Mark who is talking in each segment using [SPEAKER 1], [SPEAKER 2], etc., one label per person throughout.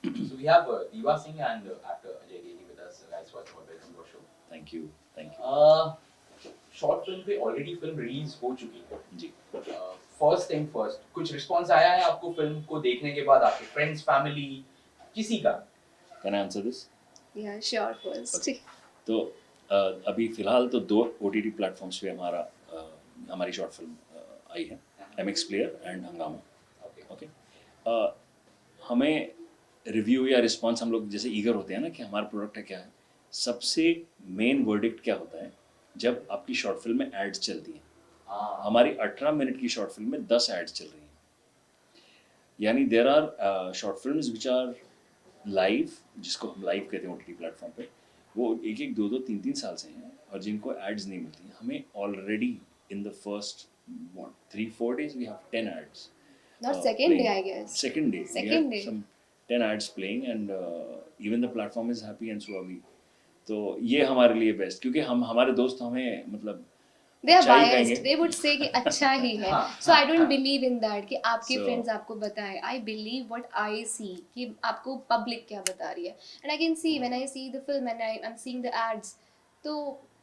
[SPEAKER 1] So we have Diva Singh and actor Ajay Giri with us. Guys, first of all, welcome to our show.
[SPEAKER 2] Thank you
[SPEAKER 1] short film पे already film release हो चुकी है
[SPEAKER 2] जी।
[SPEAKER 1] First thing first, कुछ response आया है आपको film को देखने के बाद, आपके फ्रेंड्स, फैमिली, किसी का?
[SPEAKER 2] Can I answer this?
[SPEAKER 3] Yeah, sure, first.
[SPEAKER 2] तो अभी फिलहाल तो 2 OTT प्लेटफॉर्म्स पे हमारी शॉर्ट फिल्म आई है, MX प्लेयर एंड हंगामा। ओके, हमें रिव्यू या रिस्पॉन्स, हम लोग जैसे ईगर होते हैं ना कि हमारा प्रोडक्ट है क्या है, सबसे मेन वर्डिक्ट क्या होता है जब आपकी शॉर्ट फिल्म में एड्स चलती हैं। हमारी 18 मिनट की शॉर्ट फिल्म में 10 एड्स चल रही हैं, यानी there are short films which are live, जिसको हम लाइव कहते हैं OTT प्लेटफॉर्म पे, वो 1-1, 2-2, 3-3 साल से हैं और जिनको एड्स नहीं मिलती। हमें already in the first 3-4 days we have 10 ads.
[SPEAKER 3] Not second
[SPEAKER 2] playing.
[SPEAKER 3] day, I guess.
[SPEAKER 2] Second day.
[SPEAKER 3] Second
[SPEAKER 2] we
[SPEAKER 3] day.
[SPEAKER 2] have some 10 ads playing and even the platform is happy and so are we. तो ये हमारे लिए best, क्योंकि हमारे दोस्त हमें मतलब
[SPEAKER 3] They are
[SPEAKER 2] अच्छा ही
[SPEAKER 3] biased.
[SPEAKER 2] कहेंगे।
[SPEAKER 3] They would say कि अच्छा ही है.
[SPEAKER 1] हाँ,
[SPEAKER 3] So I
[SPEAKER 1] हाँ,
[SPEAKER 3] don't
[SPEAKER 1] हाँ.
[SPEAKER 3] believe in that कि आपके
[SPEAKER 2] So-
[SPEAKER 3] friends आपको बताएं. I believe what I see कि आपको public क्या बता रही है. And I can see when I see the film and I'm seeing the ads, तो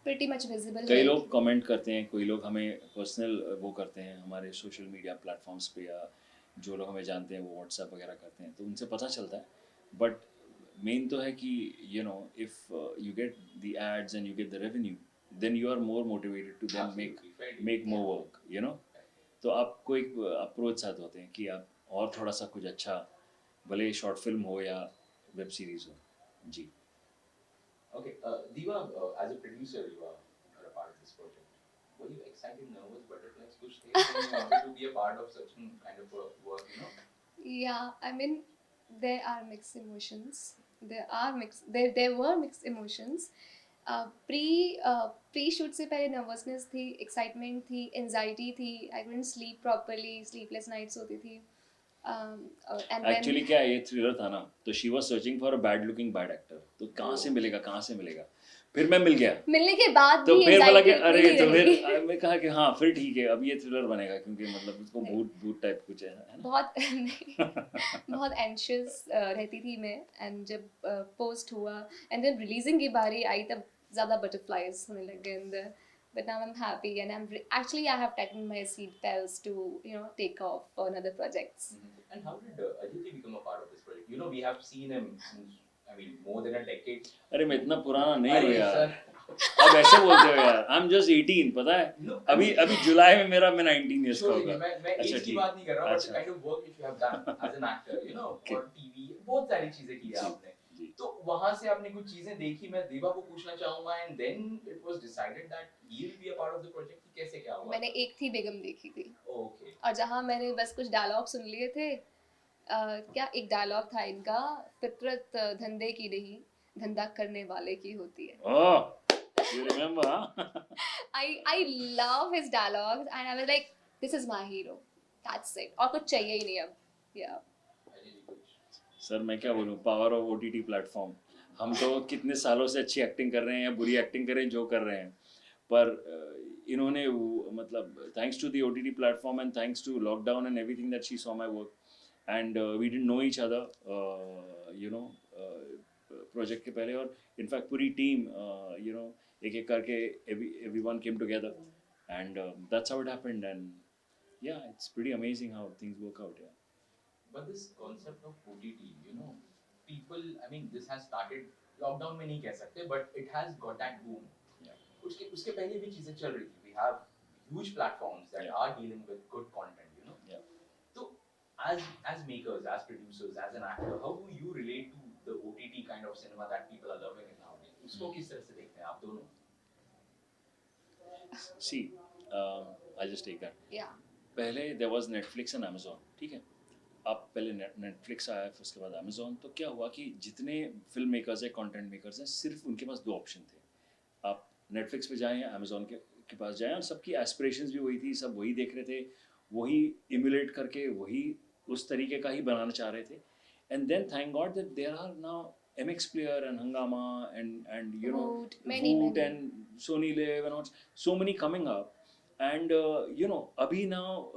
[SPEAKER 3] pretty much visible
[SPEAKER 2] कई
[SPEAKER 3] है.
[SPEAKER 2] लोग कमेंट करते हैं, कोई लोग हमें पर्सनल वो करते हैं हमारे सोशल मीडिया प्लेटफॉर्म्स पे, या जो लोग हमें जानते हैं वो व्हाट्सएप वगैरह करते हैं, तो उनसे पता चलता है। बट मेन तो है कि you know if you get the ads and you get the revenue, then you are more motivated to then make more work, you know. तो आपको एक आप प्रोत्साहित होते हैं कि आप और थोड़ा सा कुछ अच्छा, भले शॉर्ट फिल्म हो या वेब सीरीज हो। जी।
[SPEAKER 1] Okay, Diva, as a producer, you are a part of this project. Were you excited, nervous, butterflies, kuch the when you wanted to be a part of such kind of work, you know?
[SPEAKER 3] Yeah, I mean, there are mixed emotions. There were mixed emotions. Pre shoot से पहले nervousness थी, excitement थी, anxiety थी. I couldn't sleep properly, sleepless nights होती थी. And
[SPEAKER 2] actually क्या है, ये थ्रिलर था ना, तो she was searching for a bad looking bad actor, तो कहाँ से मिलेगा, कहाँ से मिलेगा। फिर मैं मिल गया,
[SPEAKER 3] मिलने के बाद
[SPEAKER 2] तो
[SPEAKER 3] भी
[SPEAKER 2] फिर बोला कि
[SPEAKER 3] anxiety
[SPEAKER 2] अरे,
[SPEAKER 3] उतनी
[SPEAKER 2] तो
[SPEAKER 3] ही रहेगी.
[SPEAKER 2] फिर मैं कहा कि हाँ फिर ठीक है, अब ये थ्रिलर बनेगा, क्योंकि मतलब उसको भूत टाइप कुछ है ना।
[SPEAKER 3] बहुत बहुत एंशियस रहती थी मैं, एंड जब पोस्ट हुआ एंड देन रिलीजिंग की बारी आई तब ज़्यादा बटरफ्लाइज होने लग गए अंदर. But now I'm happy and actually I have tightened my seat belts to take off on other projects.
[SPEAKER 1] And how did Ajay become a part of this project? You know, we have seen him since, I mean, more than a decade.
[SPEAKER 2] अरे मैं इतना पुराना नहीं हूँ
[SPEAKER 1] अरे
[SPEAKER 2] यार,
[SPEAKER 1] sir,
[SPEAKER 2] अब ऐसे बोलते हो यार। आई एम जस्ट 18, पता है,
[SPEAKER 1] No,
[SPEAKER 2] अभी जुलाई में मैं 19 ईयर्स का
[SPEAKER 1] Surely,
[SPEAKER 2] होगा।
[SPEAKER 1] मैं
[SPEAKER 2] अच्छा,
[SPEAKER 1] एज की
[SPEAKER 2] ठीक।
[SPEAKER 1] बात नहीं कर रहा हूँ, but
[SPEAKER 2] अच्छा।
[SPEAKER 1] the kind of work which you have done as an actor, you know,
[SPEAKER 2] Okay.
[SPEAKER 1] और टीवी, बहुत सारी चीजें की है
[SPEAKER 2] जी,
[SPEAKER 1] आपने।
[SPEAKER 2] जी।
[SPEAKER 1] तो वहाँ से आपने कुछ चीजें देखी, मैं देवा को पूछना चाहूँगा, and then it was decided that he will be a part of the project. कि कैसे क्या हुआ?
[SPEAKER 3] मैंने एक थी बेगम देखी थी,
[SPEAKER 1] Okay.
[SPEAKER 3] और जहाँ मैंने बस कुछ डायलॉग सुन लिए थे. क्या एक डायलॉग था इनका, फितरत धंधे की नहीं, धंधा करने वाले की होती है.
[SPEAKER 2] ओह, यू रिमेंबर? हाँ।
[SPEAKER 3] I love his dialogues and I was like, this is my hero. That's it. और कुछ चाहिए ही नहीं अब. Yeah.
[SPEAKER 1] अजय जी कुछ?
[SPEAKER 2] सर मैं क्या बोलूँ, पावर ऑफ OTT प्लेटफॉर्म। हम तो कितने सालों से अच्छी एक्टिंग कर रहे हैं या बुरी एक्टिंग कर रहे हैं, जो कर रहे हैं, पर इन्होंने मतलब thanks to the OTT platform and thanks to lockdown and everything that she saw my work and we didn't know each other, you know, project के पहले, और इनफैक्ट पूरी टीम यू नो एक एक करके everyone came together and that's how it happened, and yeah, it's pretty amazing how things work out. Yeah.
[SPEAKER 1] But this concept of OTT, you know, people, I mean, this has started lockdown में नहीं कह सकते, but it has got that boom.
[SPEAKER 2] Yeah.
[SPEAKER 1] उसके पहले भी चीजें चल रही थी. We have huge platforms that
[SPEAKER 2] Yeah.
[SPEAKER 1] are dealing with good content, you know.
[SPEAKER 2] Yeah.
[SPEAKER 1] So, as makers, as producers, as an actor, how do you relate to the OTT kind of cinema that people are loving it nowadays? उसको किस तरह से देखते हैं आप दोनों?
[SPEAKER 2] See, I'll just take that.
[SPEAKER 3] Yeah.
[SPEAKER 2] पहले there was Netflix and Amazon, ठीक है। अब पहले Netflix आया, फिर उसके बाद Amazon, तो क्या हुआ कि जितने फिल्म मेकर्स हैं, कंटेंट मेकर्स हैं, सिर्फ उनके पास 2 ऑप्शन थे। आप Netflix पे जाएं या Amazon के पास जाएं, और सबकी एस्पिरेशंस भी वही थी, सब वही देख रहे थे, वही इमुलेट करके वही उस तरीके का ही बनाना चाह रहे थे। And then thank god that there are now MX Player and Hungama and you know
[SPEAKER 3] Voot, many.
[SPEAKER 2] and Sony Live and so many coming up. and abhi now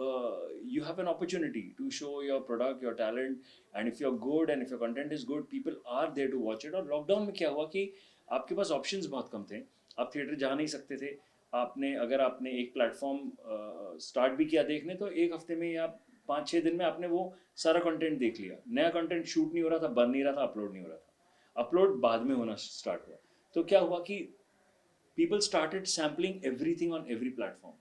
[SPEAKER 2] you have an opportunity to show your product, your talent, and if you're good and if your content is good, people are there to watch it. और lockdown में क्या हुआ कि आपके पास options बहुत कम थे, आप theatre जा नहीं सकते थे, आपने अगर आपने एक प्लेटफॉर्म स्टार्ट भी किया देखने तो एक हफ्ते में या 5-6 दिन में आपने वो सारा कंटेंट देख लिया, नया कंटेंट शूट नहीं हो रहा था, बन नहीं रहा था, अपलोड नहीं हो रहा था, अपलोड बाद में होना स्टार्ट हुआ. तो क्या हुआ कि people started sampling everything on every platform,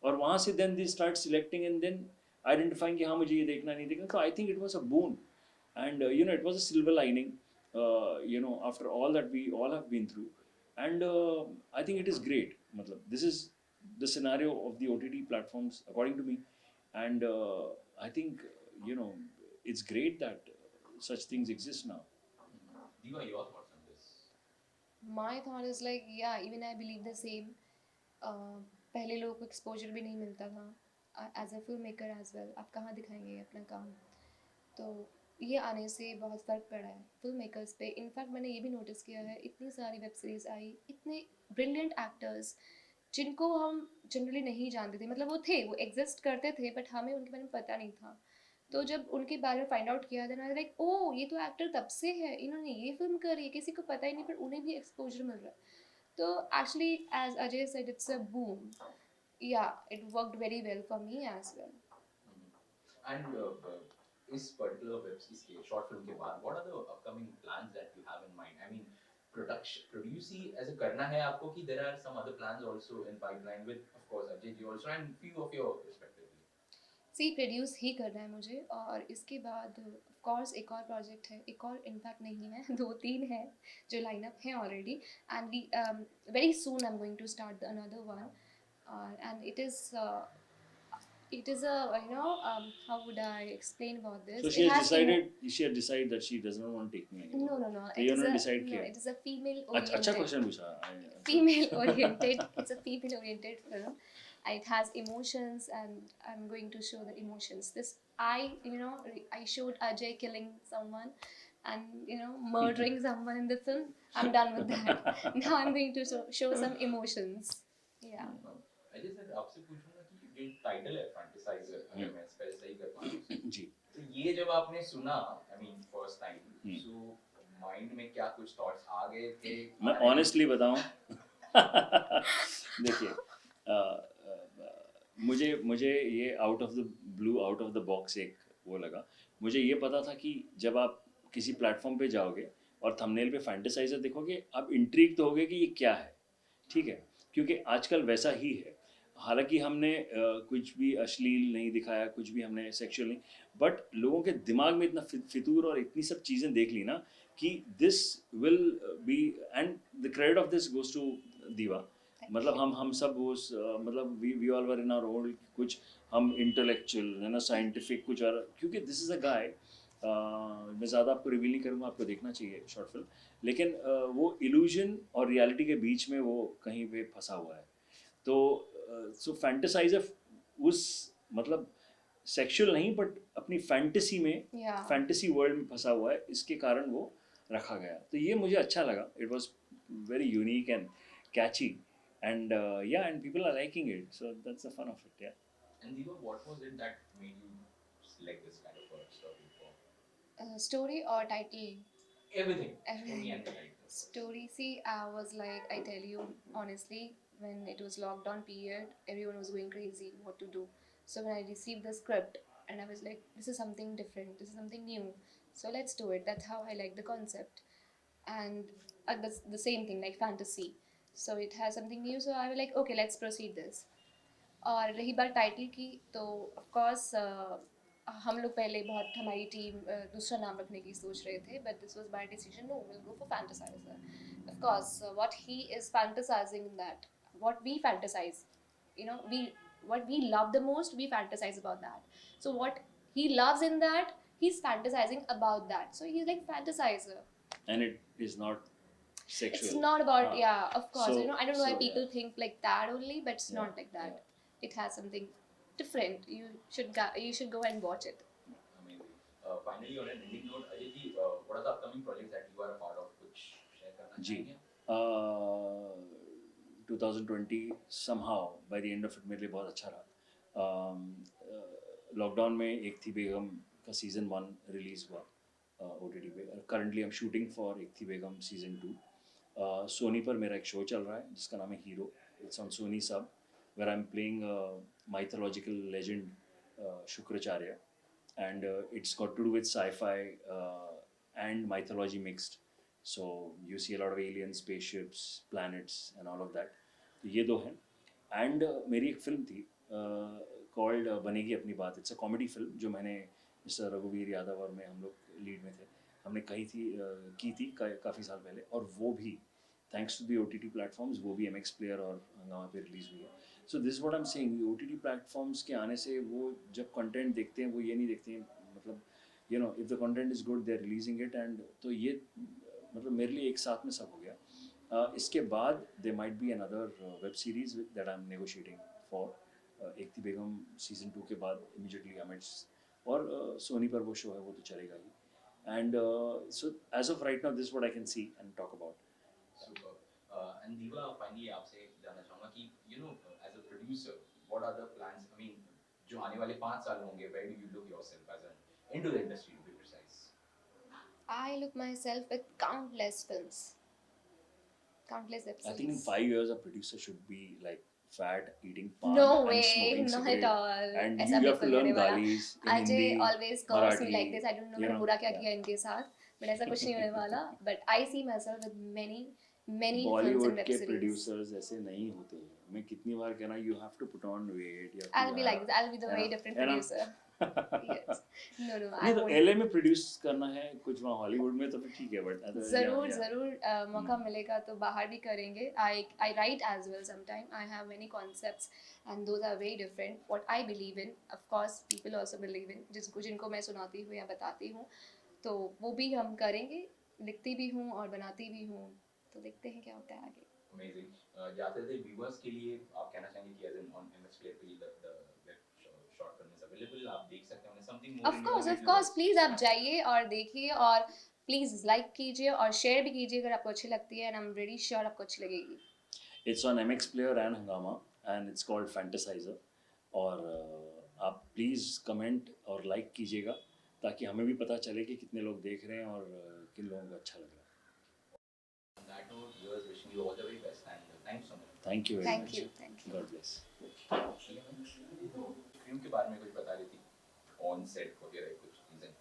[SPEAKER 2] और वहाँ से then they start selecting and then identifying कि हाँ मुझे ये देखना नहीं देखना. So I think it was a boon, and it was a silver lining, after all that we all have been through, and I think it is great. मतलब this is the scenario of the OTT platforms according to me, and I think it's great that such things exist now.
[SPEAKER 1] Diva, your thoughts on this?
[SPEAKER 3] My thought is like, yeah, even I believe the same. पहले लोगों को exposure भी नहीं मिलता था as a filmmaker as well. आप कहाँ दिखाएंगे अपना काम? तो ये आने से बहुत फ़र्क पड़ा है फिल्म मेकर्स पे. इनफैक्ट मैंने ये भी नोटिस किया है, इतनी सारी वेब सीरीज़ आई, इतने ब्रिलियंट एक्टर्स जिनको हम जनरली नहीं जानते थे. मतलब वो थे, वो एग्जिस्ट करते थे, बट हमें उनके बारे में पता नहीं था. तो जब उनके बारे में फाइंड आउट किया, देन आई लाइक, ओ ये तो एक्टर तब से है, इन्होंने ये फिल्म करी है, किसी को पता ही नहीं, पर उन्हें भी एक्सपोजर मिल रहा है. तो actually as Ajay said, it's a boom. Yeah it worked very well for me as well.
[SPEAKER 1] And इस particular web series के short film के बाद, what are the upcoming plans that you have in mind? I mean, produce ही ऐसे करना है आपको कि there are some other plans also in pipeline with, of course, Ajay ji also and few of your respectively.
[SPEAKER 3] See produce ही करना है मुझे, और इसके बाद ऑफ कोर्स एक और प्रोजेक्ट है, एक और इनफैक्ट नहीं है, 2-3 है जो लाइनअप है already. And very soon I am going to start another one. And it is a how would I explain about this?
[SPEAKER 2] So she
[SPEAKER 3] It
[SPEAKER 2] has
[SPEAKER 3] has
[SPEAKER 2] decided that she does not want to take me anymore.
[SPEAKER 3] no,
[SPEAKER 2] तो ये उन्होंने decide
[SPEAKER 3] no,
[SPEAKER 2] किया.
[SPEAKER 3] it is a female
[SPEAKER 2] अच्छा
[SPEAKER 3] oriented
[SPEAKER 2] question पूछा.
[SPEAKER 3] female oriented. It's a female oriented film. It has emotions, and I'm going to show the emotions. I showed Ajay killing someone and murdering someone in the film. I'm done with that. Now I'm going to show some emotions. Yeah.
[SPEAKER 1] Ajay sir, आपसे पूछूंगा कि ये title है फैंटेसाइजर, अगर मैं spell सही कर पाऊँ
[SPEAKER 2] जी.
[SPEAKER 1] तो ये जब आपने सुना, I mean first time, so mind में क्या कुछ थॉट्स आ गए थे?
[SPEAKER 2] मैं ऑनेस्टली बताऊं, देखिए, मुझे ये out of the blue, out of the box एक वो लगा. मुझे ये पता था कि जब आप किसी प्लेटफॉर्म पे जाओगे और थंबनेल पे फैंटेसाइजर देखोगे, आप इंट्रीग तो होगे कि ये क्या है, ठीक है, क्योंकि आजकल वैसा ही है. हालांकि हमने कुछ भी अश्लील नहीं दिखाया, कुछ भी हमने सेक्सुअल नहीं, बट लोगों के दिमाग में इतना फितूर और इतनी सब चीज़ें देख ली ना कि this will be, and the credit of this goes to Diva. मतलब हम सब उस मतलब we all were in our own, कुछ हम इंटेलेक्चुअल है ना, साइंटिफिक कुछ, और क्योंकि दिस इज़ अ गाय, मैं ज़्यादा आपको रिवील नहीं करूँगा, आपको देखना चाहिए शॉर्ट फिल्म, लेकिन वो इल्यूजन और रियलिटी के बीच में वो कहीं पे फंसा हुआ है. तो सो फैंटेसाइजर उस मतलब सेक्सुअल नहीं, बट अपनी फैंटेसी में, फैंटेसी वर्ल्ड में फंसा हुआ है, इसके कारण वो रखा गया. तो ये मुझे अच्छा लगा. It was very unique and catchy, and and people are liking it, so that's the fun of it.
[SPEAKER 1] And Diva, what was it that made you select this kind of a story for?
[SPEAKER 3] Story or title?
[SPEAKER 1] Everything.
[SPEAKER 3] Everything.
[SPEAKER 1] Story and the title.
[SPEAKER 3] Story, see, I was like, I tell you honestly, when it was lockdown period, everyone was going crazy what to do. So when I received the script, and I was like, this is something different, this is something new, so let's do it. That's how I like the concept. And the same thing, like fantasy, so it has something new, so I was like, okay, let's proceed this. और रही बात title की, तो of course हम लोग पहले बहुत, हमारी टीम दूसरा नाम रखने की सोच रहे थे, but this was my decision, no will go for fantasizer. Of course what he is fantasizing, that what we fantasize, what we love the most, we fantasize about that. So what he loves in that, he's fantasizing about that, so he's like fantasizer.
[SPEAKER 2] And it is not sexual.
[SPEAKER 3] It's not about of course,
[SPEAKER 2] So-
[SPEAKER 3] I don't know why
[SPEAKER 2] so,
[SPEAKER 3] people think like that only, but it's
[SPEAKER 2] Yeah,
[SPEAKER 3] not like that. It has something different. You should go and watch it.
[SPEAKER 1] Amazing. Finally, on an ending note, Ajay ji, what are the upcoming projects that you are a part of? कुछ share करना
[SPEAKER 2] जी.
[SPEAKER 1] चाहेंगे?
[SPEAKER 2] 2020 somehow by the end of it मेरे लिए बहुत अच्छा रहा. Lockdown में एक थी बेगम का सीज़न 1 रिलीज़ हुआ OTT पे. Currently I am shooting for एक थी बेगम सीज़न 2. सोनी पर मेरा एक शो चल रहा है जिसका नाम है hero. It's on Sony SAB where I am playing mythological legend Shukracharya. And it's got to do with sci-fi and mythology mixed. So you see a lot of aliens, spaceships, planets, and all of that. तो ये दो हैं. And मेरी एक film थी called बनेगी अपनी बात. It's a comedy film जो मैंने मिस्टर रघुवीर यादव और मैं हम लोग लीड में थे. हमने की थी काफ़ी साल पहले, और वो भी thanks to the OTT platforms वो भी MX प्लेयर और हंगामा पे रिलीज़ हुई है. So this what I am saying, OTT platforms के आने से वो जब कंटेंट देखते हैं वो ये नहीं देखते हैं, मतलब you know if the content is good they are releasing it. And तो ये मतलब मेरे लिए एक साथ में सब हो गया. इसके बाद they might be another web series that I am negotiating for. एक थी बेगम सीज़न 2 के बाद इमीडिएटली अमिट्स, और सोनी पर वो शो है वो तो चलेगा ही. And so as of right now this what I can see and talk about.
[SPEAKER 1] Super. And Diva, finally आपसे जानना चाहूँगा कि as a producer, what are the plans? I mean, जो आने वाले 5 साल होंगे, where do you look yourself as an into the industry to be precise?
[SPEAKER 3] I look myself with countless films, countless web
[SPEAKER 2] I think in
[SPEAKER 3] series.
[SPEAKER 2] 5 years a producer should be like fat, eating pan
[SPEAKER 3] No
[SPEAKER 2] and
[SPEAKER 3] way,
[SPEAKER 2] smoking
[SPEAKER 3] not
[SPEAKER 2] cigarette.
[SPEAKER 3] at all.
[SPEAKER 2] And
[SPEAKER 3] ऐसा
[SPEAKER 2] you have to
[SPEAKER 3] बिल्कुल
[SPEAKER 2] learn
[SPEAKER 3] नहीं होने वाला.
[SPEAKER 2] galis in
[SPEAKER 3] Ajay
[SPEAKER 2] Hindi,
[SPEAKER 3] always calls me
[SPEAKER 2] Marathi,
[SPEAKER 3] like this. I don't know
[SPEAKER 2] you
[SPEAKER 3] मैंने
[SPEAKER 2] know,
[SPEAKER 3] बुरा क्या
[SPEAKER 2] yeah.
[SPEAKER 3] किया इनके साथ, but ऐसा कुछ नहीं होने वाला. But I see myself with many films
[SPEAKER 2] Bollywood
[SPEAKER 3] and web
[SPEAKER 2] के
[SPEAKER 3] series.
[SPEAKER 2] producers ऐसे नहीं होते हैं. मैं कितनी बार कहना, you have to put on weight. You have
[SPEAKER 3] I'll
[SPEAKER 2] to
[SPEAKER 3] be like this. I'll be the very different
[SPEAKER 2] है ना?
[SPEAKER 3] producer. Yes. No, I
[SPEAKER 2] नहीं तो
[SPEAKER 3] won't.
[SPEAKER 2] LA में प्रोड्यूस करना है कुछ, वहाँ हॉलीवुड में तो फिर ठीक है, बट
[SPEAKER 3] जरूर मौका मिलेगा तो बाहर भी करेंगे. I write as well sometime. I have many concepts and those are very different. What I believe in, of course, people also believe in. जिनको मैं सुनाती हूँ या बताती हूँ, तो वो भी हम करेंगे. लिखती भी हूँ और बनाती भी हूँ, तो देखते हैं क्या होता है आगे.
[SPEAKER 1] Amazing. जाते थे viewers के लिए आप कहना चाहेंगे कि as in on MX Player पे the web short film is available, आप देख सकते हैं something more.
[SPEAKER 3] Of course, please आप जाइए और देखिए, और प्लीज लाइक कीजिए और शेयर भी कीजिए अगर आपको अच्छी लगती है. And I am very sure आपको अच्छी लगेगी.
[SPEAKER 2] It's on MX Player and Hangama and it's called Fantasizer. और आप प्लीज़ कमेंट और लाइक कीजिएगा ताकि हमें भी पता चले कि कितने लोग देख रहे हैं और किन लोगों को अच्छा लग रहा है.
[SPEAKER 1] On that note, viewers, wishing you all the very best and thanks so much.
[SPEAKER 2] Thank you very much.
[SPEAKER 3] Thank you.
[SPEAKER 2] God bless.
[SPEAKER 1] Cream के बारे में कुछ बता रही थी ऑन सेट वगैरह कुछ चीजें.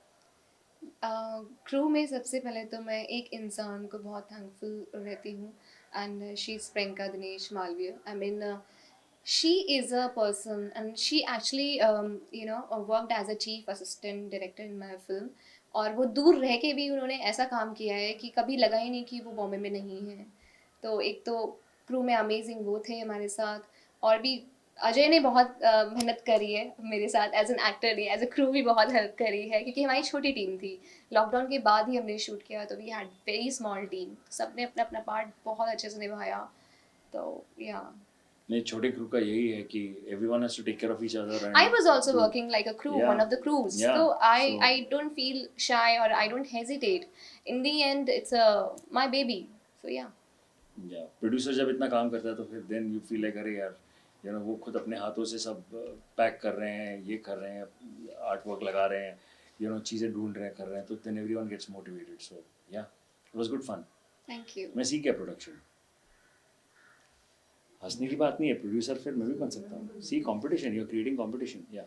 [SPEAKER 3] क्रू में सबसे पहले तो मैं एक इंसान को बहुत थैंकफुल रहती हूँ, and she is Priyanka Dinesh Malviya. I mean she is a person and she actually worked as a chief assistant director in my film. और वो दूर रह के भी उन्होंने ऐसा काम किया है कि कभी लगा ही नहीं कि वो बॉम्बे में नहीं है. तो एक तो क्रू में अमेजिंग वो थे हमारे साथ, और भी अजय ने बहुत मेहनत करी है मेरे साथ एज एन एक्टर ही, एज अ क्रू भी बहुत हेल्प करी है, क्योंकि हमारी छोटी टीम थी. लॉकडाउन के बाद ही हमने शूट किया, तो we had very small team. सब ने अपना अपना पार्ट बहुत अच्छे से निभाया. तो या
[SPEAKER 2] नहीं, छोटे क्रू का यही है कि everyone has to take care of each other. And
[SPEAKER 3] I was also working like a crew,
[SPEAKER 2] Yeah.
[SPEAKER 3] one of the crews.
[SPEAKER 2] Yeah.
[SPEAKER 3] So
[SPEAKER 2] So-
[SPEAKER 3] I don't feel shy or I don't hesitate. In the end, it's my baby. So yeah.
[SPEAKER 2] या producer जब इतना काम करता है तो फिर then you feel like अरे यार वो खुद अपने हाथों से सब पैक कर रहे हैं, ये कर रहे हैं, आर्ट वर्क लगा रहे हैं, चीज़ें ढूंढ रहे हैं, कर रहे हैं, तो then everyone gets motivated. So yeah it was good fun.
[SPEAKER 3] Thank you.
[SPEAKER 2] मैं सीख गया प्रोडक्शन. हंसने की बात नहीं है, प्रोड्यूसर फिर मैं भी बन सकता हूँ. See competition, you are creating competition. या